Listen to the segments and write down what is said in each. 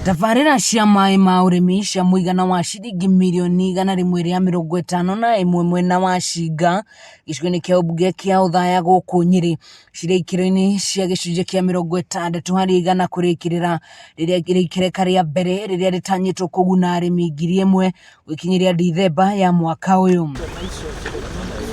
Tabarĩra cia maĩ ma ũrĩmi cia mũigana wa ciringi mirioni 151 mwena wa Cinga gĩcigo-inĩ kĩa ũmbunge kĩa Othaya gũkũ Nyĩrĩ cirĩ ikĩro-inĩ cia gĩcunjĩ kĩa 60% kũrĩkĩrĩra rĩrĩa rĩkereka rĩa mbere rĩrĩa rĩtanyĩtwo kũguna arĩmi 1,000 gũkinyĩria Dithemba ya mwaka ũyũ.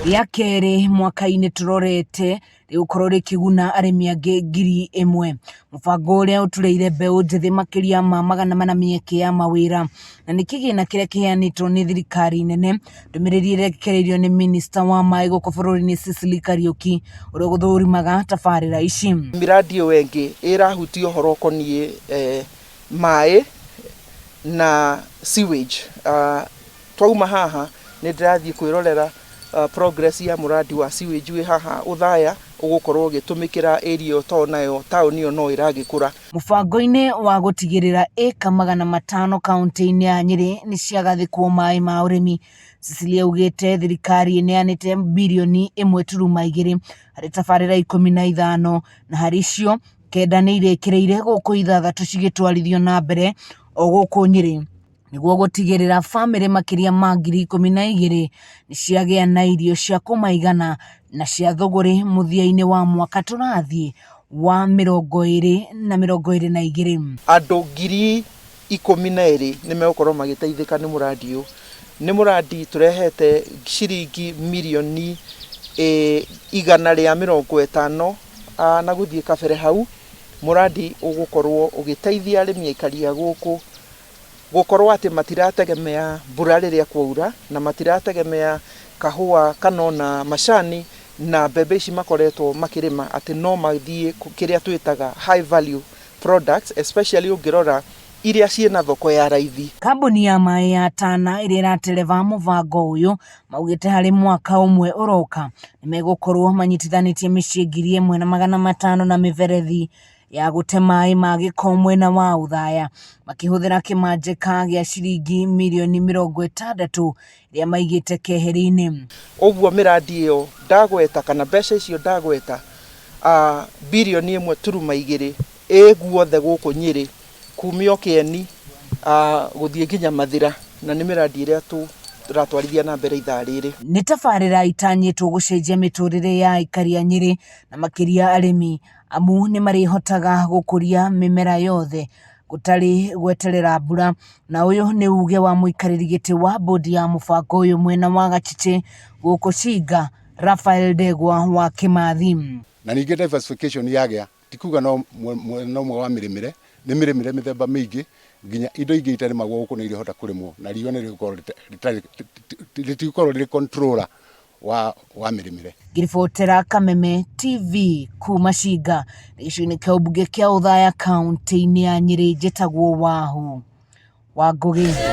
Rĩa kerĩ mwaka-inĩ tũrorete rĩgũkorwo rĩkĩguna arĩmi angĩ 1,000. Mũbango ũrĩa ũtureire mbeũ njĩthĩ makĩria ma 400 mĩeke ya mawĩra na nĩ kĩgĩna kĩrĩa kĩheanĩtwo nĩ thirikari nene. Ndũmĩrĩri ĩrekereirio nĩ minista wa maĩ gũkũ bũrũri-inĩ Cecily Kariuki ũrĩa gũthũrimaga tabarĩra ici. Miradi ĩyo ĩngĩ ĩrahutia ũhoro ũkoniĩ maĩ na sewage. Twauma haha nĩ ndĩrathiĩ kwĩrorera progress ya muradi wa sewage wĩ haha Othaya ũgũkorwo ũgĩtũmĩkĩra area to nayo taũni ĩyo no ĩragĩkũra. Mũbango-inĩ wa gũtigĩrĩra ĩka 500 kaunti-inĩ ya Nyĩrĩ nĩ ciagathĩkwo maĩ ma ũrĩmi, Cecily augĩte thirikari ĩneanĩte birioni 1.2 harĩ tabarĩra 15 na harĩ icio 9 nĩ irekereire gũkũ 6 cigĩtwarithio na mbere o gũkũ Nyĩrĩ nĩguo gũtigĩrĩra bamĩrĩ makĩria ma 12,000 nĩ ciagĩa na irio cia kũmaigana na cia thũgũrĩ mũthia-inĩ wa mwaka tũrathiĩ wa 2022. Andũ 12,000 nĩ megũkorwo magĩteithĩka nĩ mũradi ũyũ. Nĩ mũradi tũrehete ciringi mirioni 150 na gũthiĩ kabere hau. Mũradi ũgũkorwo ũgĩteithia arĩmi aikari a gũkũ gũkorwo atĩ matirategemea mbura rĩrĩa kwaura na matirategemea kahũa kana na macani na mbembe ici makoretwo makĩrĩma atĩ no mathiĩ kĩrĩa twĩtaga high value products, especially ũngĩrora iria ciĩna thoko ya raithi. Kambuni ya maĩ ya Tana ĩrĩa ĩratereba mũbango ũyũ maugĩte harĩ mwaka ũmwe ũroka nĩ megũkorwo manyitithanĩtie mĩciĩ 1,500 na mĩberethi ya gũte maĩ ma gĩko mwena wa Othaya makĩhũthĩra kĩmanjĩka gĩa ciringi mirioni 60 iria maigĩte keheri-inĩ. Ũguo mĩradi ĩyo ndagweta kana mbeca icio ndagweta birioni 1.2 ĩguothe gũkũ Nyĩrĩ kumio Kĩeni gũthiĩ nginya Mathira na nĩ mĩradi ĩrĩa turatwarithia na mbere ithaa rĩrĩ. Nĩ tabarĩra itanyĩtwo gũcenjia mĩtũrĩre ya aikari a Nyĩrĩ na makĩria arĩmi amu nĩ marĩhotaga gũkũria mĩmera yothe gũtarĩ gweterera mbura, na ũyũ nĩ uge wa mũikarĩri gĩtĩ wa bodi ya mũbango ũyũ mwena wa Gatete gũkũ Cinga, Raphael Ndegwa wa Kĩmathi. Na ningĩ diversification yagĩa ti kuga no mwe wa mĩrĩmĩre, nĩ mĩrĩmĩre mĩthemba mĩingĩ nginya indo ingĩ itarĩmagwo gũkũ nĩ irĩhota kũrĩmwo na riũa nĩ rĩtigũkorwo rĩrĩ controller wa mĩrĩmĩre. Ngĩribotera Kameme TV kuma Cinga gĩcigo-inĩ kĩa ũmbunge kĩa Othaya kaunti-inĩ ya Nyĩrĩ, njĩtagwo Wahũ wa Ngũgĩ.